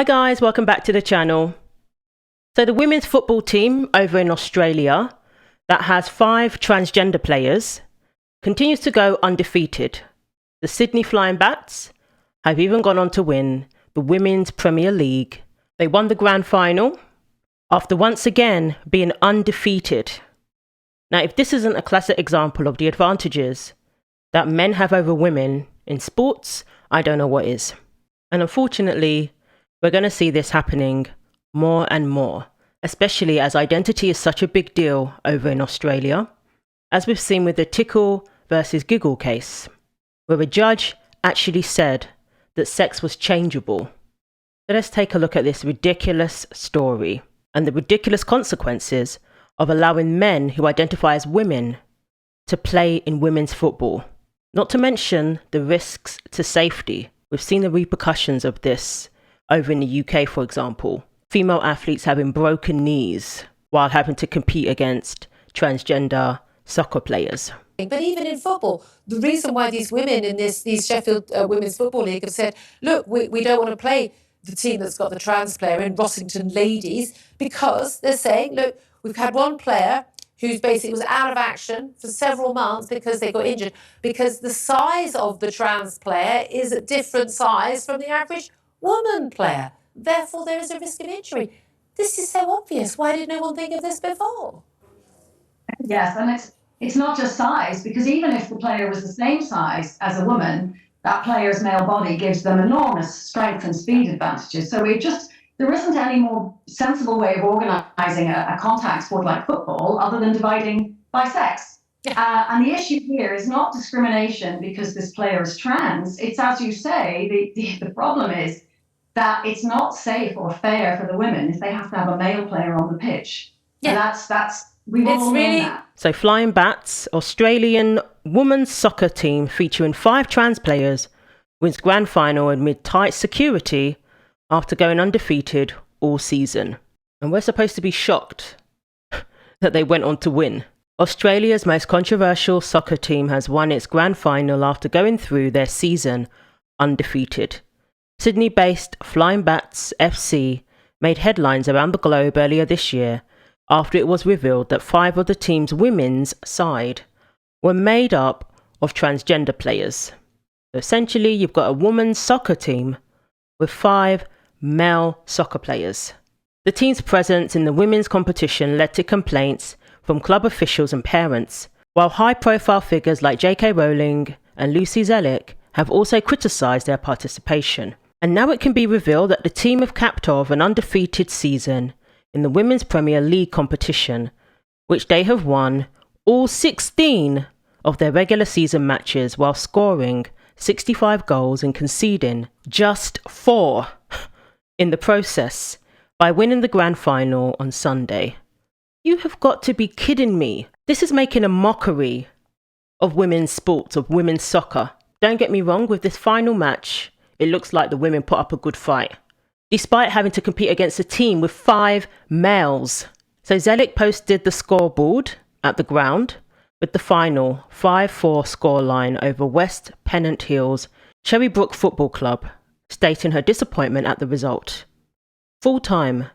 Hi guys, welcome back to the channel. So the women's football team over in Australia that has 5 transgender players continues to go undefeated. The Sydney Flying Bats have even gone on to win the Women's Premier League. They won the grand final after once again being undefeated. Now, if this isn't a classic example of the advantages that men have over women in sports, I don't know what is. And unfortunately, we're going to see this happening more and more, especially as identity is such a big deal over in Australia, as we've seen with the Tickle versus Giggle case, where a judge actually said that sex was changeable. So let's take a look at this ridiculous story and the ridiculous consequences of allowing men who identify as women to play in women's football. Not to mention the risks to safety. We've seen the repercussions of this over in the UK, for example. Female athletes having broken knees while having to compete against transgender soccer players. But even in football, the reason why these women in these Sheffield Women's Football League have said, look, we don't want to play the team that's got the trans player in Rossington Ladies, because they're saying, look, we've had one player who's basically was out of action for several months because they got injured, because the size of the trans player is a different size from the average woman player. Therefore, there is a risk of injury. This is so obvious. Why did no one think of this before? Yes, and it's not just size, because even if the player was the same size as a woman, that player's male body gives them enormous strength and speed advantages. So there isn't any more sensible way of organising a contact sport like football other than dividing by sex. Yeah. And the issue here is not discrimination because this player is trans. It's, as you say, the problem is that it's not safe or fair for the women if they have to have a male player on the pitch. Yeah. And we've all known that. So Flying Bats, Australian women's soccer team featuring 5 trans players, wins grand final amid tight security after going undefeated all season. And we're supposed to be shocked that they went on to win. Australia's most controversial soccer team has won its grand final after going through their season undefeated. Sydney-based Flying Bats FC made headlines around the globe earlier this year after it was revealed that 5 of the team's women's side were made up of transgender players. So essentially, you've got a women's soccer team with 5 male soccer players. The team's presence in the women's competition led to complaints from club officials and parents, while high-profile figures like J.K. Rowling and Lucy Zellick have also criticised their participation. And now it can be revealed that the team have capped off an undefeated season in the Women's Premier League competition, which they have won all 16 of their regular season matches while scoring 65 goals and conceding just 4 in the process by winning the grand final on Sunday. You have got to be kidding me. This is making a mockery of women's sports, of women's soccer. Don't get me wrong, with this final match, it looks like the women put up a good fight, despite having to compete against a team with 5 males. So Zellick posted the scoreboard at the ground with the final 5-4 scoreline over West Pennant Hills Cherrybrook Football Club, stating her disappointment at the result. Full-time,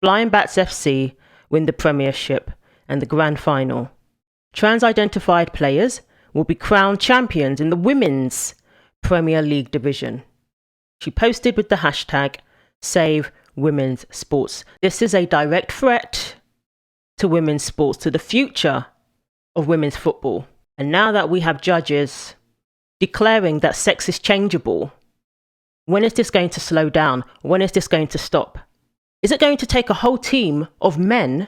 Flying Bats FC win the Premiership and the grand final. Trans-identified players will be crowned champions in the Women's Premier League division. She posted with the hashtag Save Women's Sports. This is a direct threat to women's sports, to the future of women's football. And now that we have judges declaring that sex is changeable, when is this going to slow down? When is this going to stop? Is it going to take a whole team of men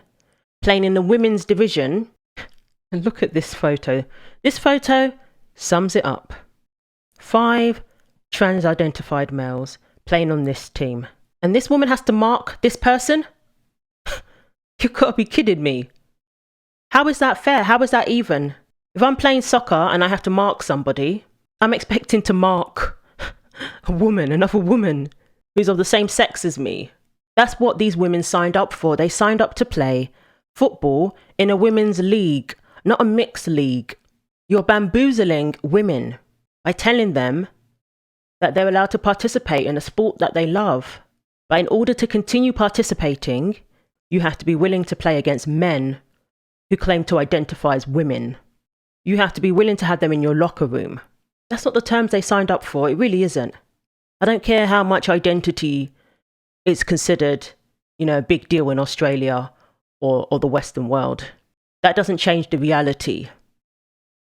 playing in the women's division? And look at this photo. This photo sums it up. 5 trans-identified males playing on this team. And this woman has to mark this person? You've got to be kidding me. How is that fair? How is that even? If I'm playing soccer and I have to mark somebody, I'm expecting to mark a woman, another woman who's of the same sex as me. That's what these women signed up for. They signed up to play football in a women's league, not a mixed league. You're bamboozling women by telling them that they're allowed to participate in a sport that they love. But in order to continue participating, you have to be willing to play against men who claim to identify as women. You have to be willing to have them in your locker room. That's not the terms they signed up for. It really isn't. I don't care how much identity is considered, a big deal in Australia or the Western world. That doesn't change the reality.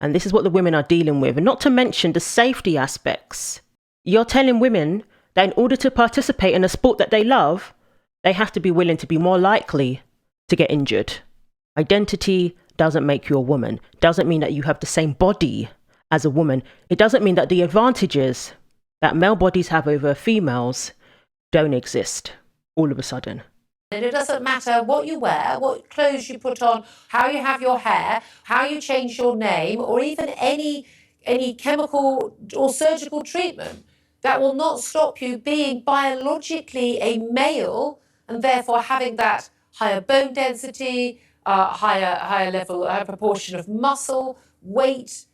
And this is what the women are dealing with. And not to mention the safety aspects. You're telling women that in order to participate in a sport that they love, they have to be willing to be more likely to get injured. Identity doesn't make you a woman. Doesn't mean that you have the same body as a woman. It doesn't mean that the advantages that male bodies have over females don't exist all of a sudden. And it doesn't matter what you wear, what clothes you put on, how you have your hair, how you change your name, or even any chemical or surgical treatment. That will not stop you being biologically a male and therefore having that higher bone density, higher proportion of muscle, weight,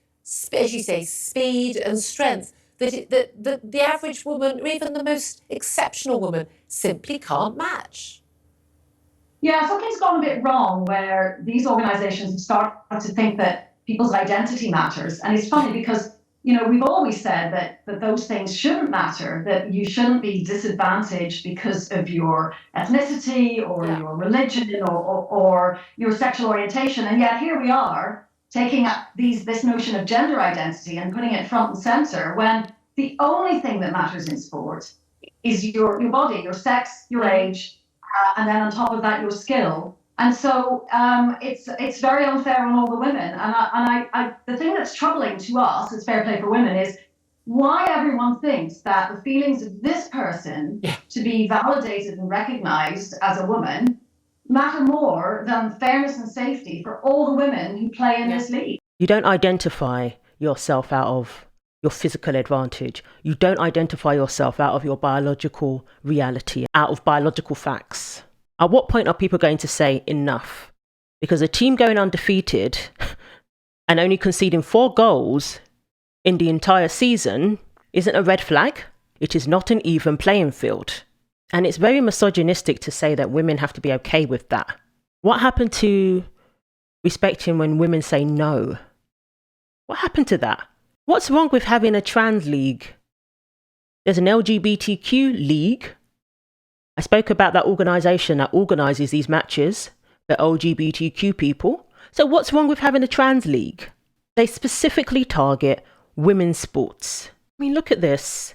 as you say, speed and strength that the average woman, or even the most exceptional woman, simply can't match. Yeah, something's gone a bit wrong where these organisations start to think that people's identity matters. And it's funny because, we've always said that those things shouldn't matter, that you shouldn't be disadvantaged because of your ethnicity or your religion or your sexual orientation. And yet here we are taking up this notion of gender identity and putting it front and centre when the only thing that matters in sport is your body, your sex, your age, and then on top of that, your skill. And so it's very unfair on all the women. And I the thing that's troubling to us as Fair Play for Women is why everyone thinks that the feelings of this person to be validated and recognised as a woman matter more than fairness and safety for all the women who play in this league. You don't identify yourself out of your physical advantage. You don't identify yourself out of your biological reality, out of biological facts. At what point are people going to say enough? Because a team going undefeated and only conceding 4 goals in the entire season isn't a red flag. It is not an even playing field. And it's very misogynistic to say that women have to be okay with that. What happened to respecting when women say no? What happened to that? What's wrong with having a trans league? There's an LGBTQ league. I spoke about that organisation that organises these matches, the LGBTQ people. So what's wrong with having a trans league? They specifically target women's sports. I mean, look at this.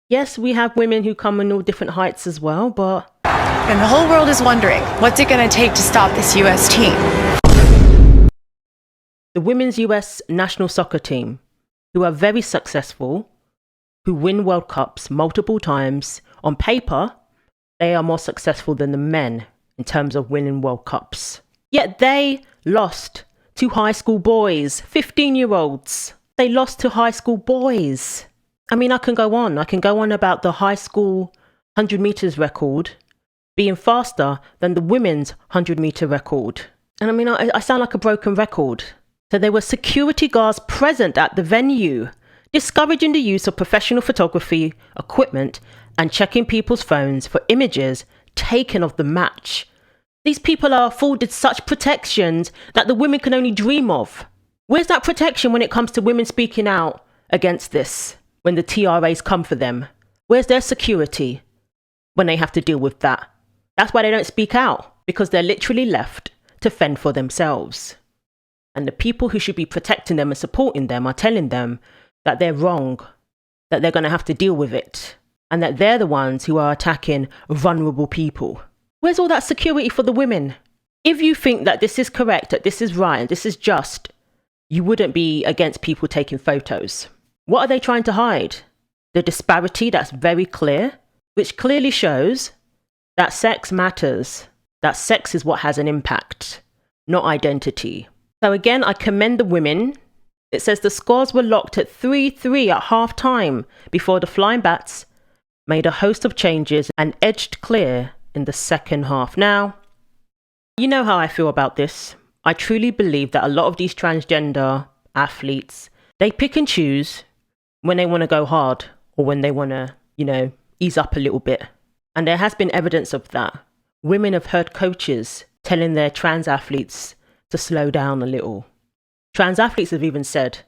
Yes, we have women who come in all different heights as well, but... And the whole world is wondering, what's it going to take to stop this US team? The women's US national soccer team, who are very successful, who win World Cups multiple times, on paper, they are more successful than the men in terms of winning World Cups. Yet they lost to high school boys, 15-year-olds. They lost to high school boys. I mean, I can go on about the high school 100 meters record being faster than the women's 100 meter record. And I mean, I sound like a broken record. So there were security guards present at the venue, discouraging the use of professional photography equipment and checking people's phones for images taken of the match. These people are afforded such protections that the women can only dream of. Where's that protection when it comes to women speaking out against this? When the TRAs come for them? Where's their security when they have to deal with that? That's why they don't speak out, because they're literally left to fend for themselves. And the people who should be protecting them and supporting them are telling them that they're wrong, that they're going to have to deal with it, and that they're the ones who are attacking vulnerable people. Where's all that security for the women? If you think that this is correct, that this is right, and this is just, you wouldn't be against people taking photos. What are they trying to hide? The disparity that's very clear, which clearly shows that sex matters, that sex is what has an impact, not identity. So again, I commend the women. It says the scores were locked at 3-3 at half-time before the Flying Bats made a host of changes and edged clear in the second half. Now, you know how I feel about this. I truly believe that a lot of these transgender athletes, they pick and choose when they want to go hard or when they want to, ease up a little bit. And there has been evidence of that. Women have heard coaches telling their trans athletes to slow down a little. Trans athletes have even said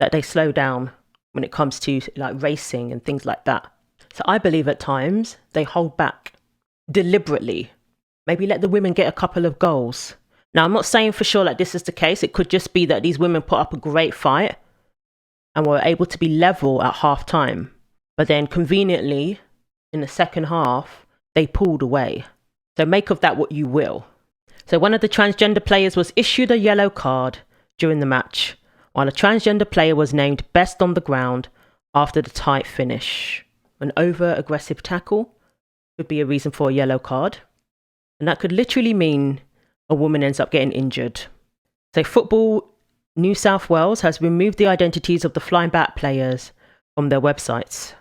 that they slow down when it comes to like racing and things like that. So I believe at times they hold back deliberately. Maybe let the women get a couple of goals. Now, I'm not saying for sure that this is the case. It could just be that these women put up a great fight and were able to be level at half time. But then conveniently, in the second half, they pulled away. So make of that what you will. So one of the transgender players was issued a yellow card during the match, while a transgender player was named best on the ground after the tight finish. An over-aggressive tackle could be a reason for a yellow card. And that could literally mean a woman ends up getting injured. So Football New South Wales has removed the identities of the flying bat players from their websites.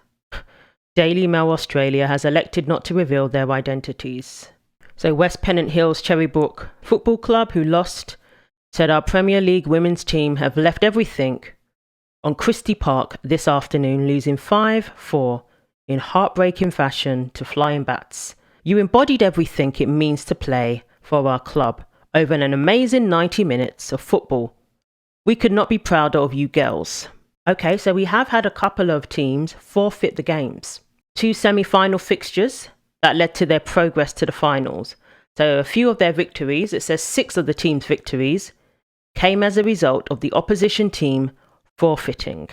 Daily Mail Australia has elected not to reveal their identities. So West Pennant Hills Cherrybrook Football Club, who lost, said our Premier League women's team have left everything on Christie Park this afternoon, losing 5-4 in heartbreaking fashion to Flying Bats. You embodied everything it means to play for our club over an amazing 90 minutes of football. We could not be prouder of you girls. Okay, so we have had a couple of teams forfeit the games. 2 semi-final fixtures that led to their progress to the finals. So a few of their victories, it says 6 of the team's victories, came as a result of the opposition team forfeiting.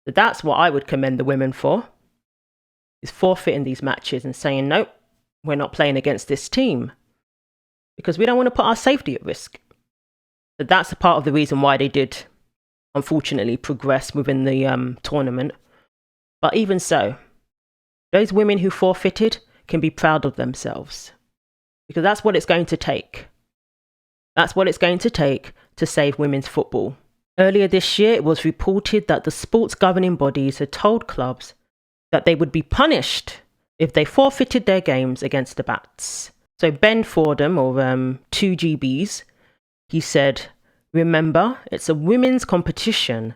So that's what I would commend the women for, is forfeiting these matches and saying, nope, we're not playing against this team because we don't want to put our safety at risk. So that's a part of the reason why they did, unfortunately, progress within the tournament. But even so, those women who forfeited can be proud of themselves because that's what it's going to take. That's what it's going to take to save women's football. Earlier this year, it was reported that the sports governing bodies had told clubs that they would be punished if they forfeited their games against the Bats. So Ben Fordham, or 2GBs, he said, remember, it's a women's competition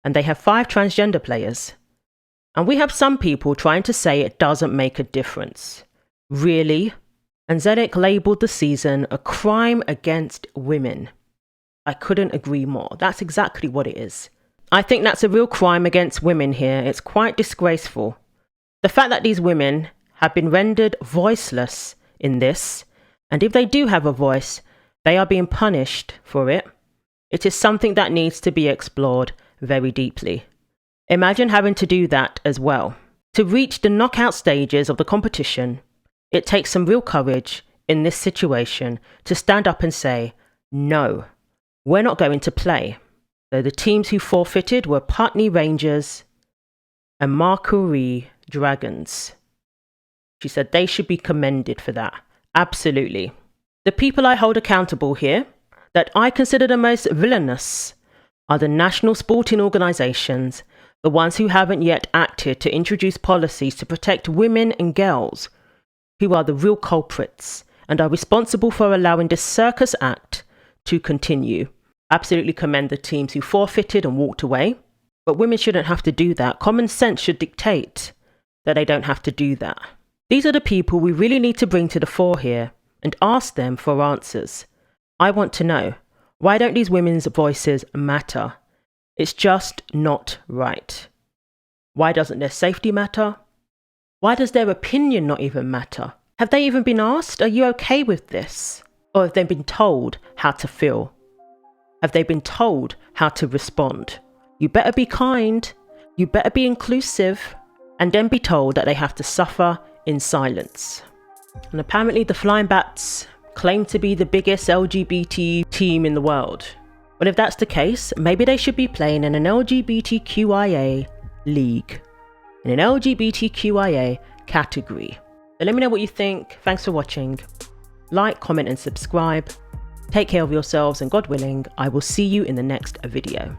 and they have 5 transgender players. And we have some people trying to say it doesn't make a difference. Really? And Zedek labelled the season a crime against women. I couldn't agree more. That's exactly what it is. I think that's a real crime against women here. It's quite disgraceful. The fact that these women have been rendered voiceless in this, and if they do have a voice, they are being punished for it. It is something that needs to be explored very deeply. Imagine having to do that as well. To reach the knockout stages of the competition, it takes some real courage in this situation to stand up and say, no, we're not going to play. So the teams who forfeited were Putney Rangers and Marcory Dragons. She said they should be commended for that. Absolutely. The people I hold accountable here, that I consider the most villainous, are the national sporting organisations, the ones who haven't yet acted to introduce policies to protect women and girls, who are the real culprits and are responsible for allowing this circus act to continue. Absolutely commend the teams who forfeited and walked away, but women shouldn't have to do that. Common sense should dictate that they don't have to do that. These are the people we really need to bring to the fore here and ask them for answers. I want to know, why don't these women's voices matter? It's just not right. Why doesn't their safety matter? Why does their opinion not even matter? Have they even been asked, are you okay with this? Or have they been told how to feel? Have they been told how to respond? You better be kind, you better be inclusive, and then be told that they have to suffer in silence. And apparently the Flying Bats claim to be the biggest LGBT team in the world. Well, if that's the case, maybe they should be playing in an LGBTQIA league, in an LGBTQIA category. So let me know what you think. Thanks for watching. Like, comment and subscribe. Take care of yourselves, and God willing, I will see you in the next video.